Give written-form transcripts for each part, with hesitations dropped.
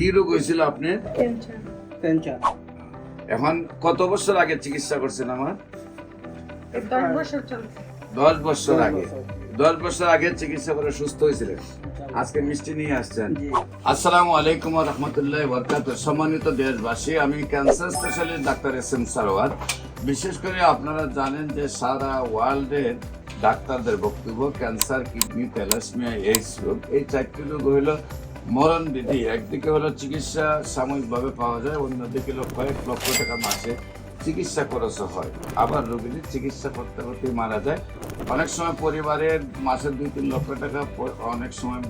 কি রোগ হয়েছিল আপনার? ক্যান্সার। এখন কত বছর আগে চিকিৎসা করছেন? আমার 10 বছর চলছে। 10 বছর আগে। 10 বছর আগে চিকিৎসা করে সুস্থ হয়েছিলেন, আজকে মিষ্টি নিয়ে আসছেন। আসসালামু আলাইকুম ওয়া রাহমাতুল্লাহি ওয়া বারাকাতুহু। সম্মানিত দেশবাসী, আমি cancer specialist doctor SM. Sarwar. বিশেষ করে আপনারা জানেন যে সারা ওয়ার্ল্ডের ডাক্তারদের বক্তব্য ক্যান্সার, কিডনি, থ্যালাসেমিয়া, এইডস রোগ, এই চারটি রোগ হইল মরণ বিধি। একদিকে হলো চিকিৎসা সাময়িকভাবে পাওয়া যায়, অন্যদিকে হলো কয়েক লক্ষ টাকা মাসে চিকিৎসা খরচ হয়। আবার রোগীদের চিকিৎসা করতে করতে মারা যায়। অনেক সময় পরিবারের মাসে 2-3 লক্ষ টাকা, অনেক সময়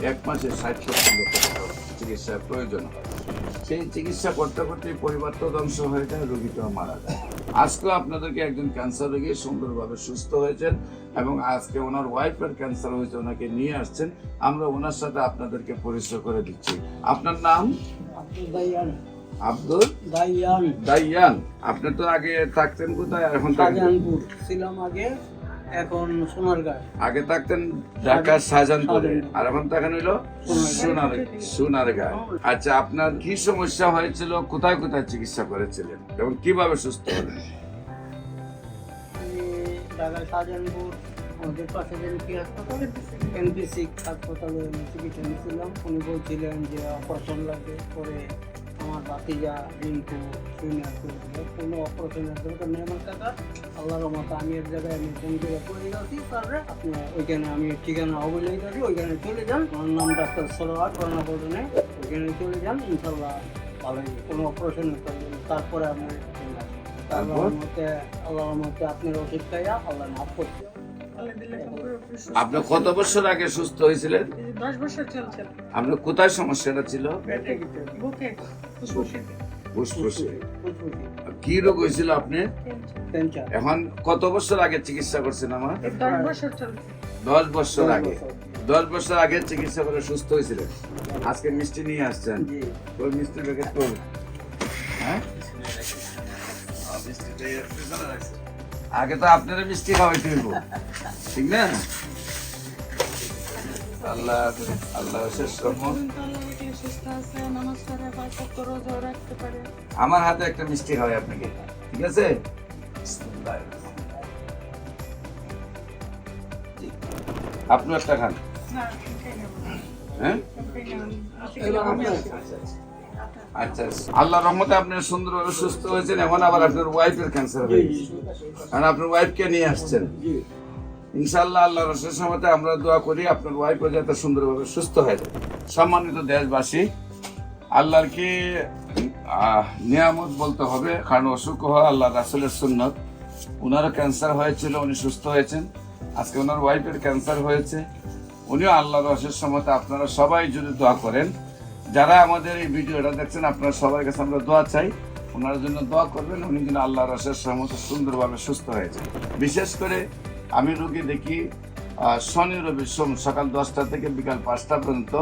এক মাসে 60-70 লক্ষ টাকা চিকিৎসার প্রয়োজন হয়। সেই চিকিৎসা করতে করতে পরিবার তো ধ্বংস হয়ে যায়, রোগীটাও মারা যায়। আজকেও আপনাদেরকে একজন ক্যান্সার রোগী সুন্দরভাবে সুস্থ হয়েছেন এবং আজকে ওনার ওয়াইফের ক্যান্সার হয়েছে, ওনাকে নিয়ে আসছেন। আমরা ওনার সাথে আপনাদেরকে পরিচয় করে দিচ্ছি। আপনার নাম? আব্দুল দাইয়ান। আপনি তো আগে থাকতেন কোথায়? এখন শাহজাহানপুর ছিলাম আগে, এখন সোনারগাঁও। আগে থাকতেন ঢাকার শাহজাহানপুরে, আর এখন থাকেন হইলো সোনারগাঁও। আচ্ছা, আপনার কি সমস্যা হয়েছিল? কোথায় কোথায় চিকিৎসা করেছিলেন এবং কিভাবে সুস্থ হলেন? আমি ঢাকার শাহজাহানপুর আমাদের পাশে যে হাসপাতালে এমপিসি হাসপাতালে চিকিৎসা নিয়েছিলাম। উনি বলছিলেন যে অপারেশন লাগে, পরে আমার ভাতিজা রিঙ্কু শুনে কোনো অপারেশনের দরকার নেই আমার টাকা। আল্লাহর রহমতে আমি এক জায়গায় আমি ফোন করে করে যাচ্ছি, তারপরে আপনি ওইখানে আমি ঠিকানা অবৈধ আছি, ওইখানে চলে যান। আমার নাম ডাক্তার সরোয়ার, করোনা বোর্ডনে, ওইখানে চলে যান, ইনশাল্লাহ ভালোই, কোনো অপারেশনের প্রয়োজন। তারপরে আপনি আল্লাহর রহমতে আপনার ওষুধ খাইয়া আল্লাহ মাফ করছে। আপনি কত বছর আগে সুস্থ হয়েছিলেন? 10 বছর চলছে। আপনার কোথায় সমস্যাটা ছিল? বুকে ফুসফুসে ফুসফুসে। কি রোগ হয়েছিল আপনার? ক্যান্সার। এখন কত বছর আগে চিকিৎসা করছেন? আমার 10 বছর চলছে। 10 বছর আগে। 10 বছর আগে চিকিৎসা করে সুস্থ হয়েছিলেন, আজকে মিষ্টি নিয়ে আসছেন। ওই মিষ্টি প্যাকেট করুন। হ্যাঁ, আগে তো আপনারা মিষ্টি খাওয়াইতে হইব, ঠিক না? আল্লাহ আল্লাহ শেষ রহমত। সুস্থ আছে, নামাজ পড়ে, বারকত করে রোজা রাখতে পারে। আমার হাতে একটা মিষ্টি খাওয়াই আপনাকে, ঠিক আছে? আপনি একটা খান। না, খাই না। হ্যাঁ, আচ্ছা। আল্লাহ রহমতে আপনি সুন্দরভাবে সুস্থ হয়েছেন। এখন আবার আপনার ওয়াইফের ক্যান্সার হয়ে গেছে, কারণ আপনার ওয়াইফকে নিয়ে আসছেন। ইনশাআল্লাহ আল্লাহর রসের সমতে আমরা দোয়া করি আপনার ওয়াইফও যাতে সুন্দরভাবে সুস্থ হয়ে যায়। সম্মানিত দেশবাসী, আল্লাহর কি নিয়ামত বলতে হবে, কারণ অসুখ হওয়া আল্লাহ রাসূলের সুন্নত। ওনারও ক্যান্সার হয়েছিল, উনি সুস্থ হয়েছেন। আজকে ওনার ওয়াইফের ক্যান্সার হয়েছে, উনিও আল্লাহর রসের সমতে আপনারা সবাই যদি দোয়া করেন। যারা আমাদের এই ভিডিওটা দেখছেন, আপনারা সবার কাছে আমরা দোয়া চাই, ওনার জন্য দোয়া করবেন, উনি যেন আল্লাহর রসের সমতে সুন্দরভাবে সুস্থ হয়েছে। বিশেষ করে আমি রোগী দেখি শনি রবি সোম সকাল 10টা থেকে বিকাল 5টা পর্যন্ত।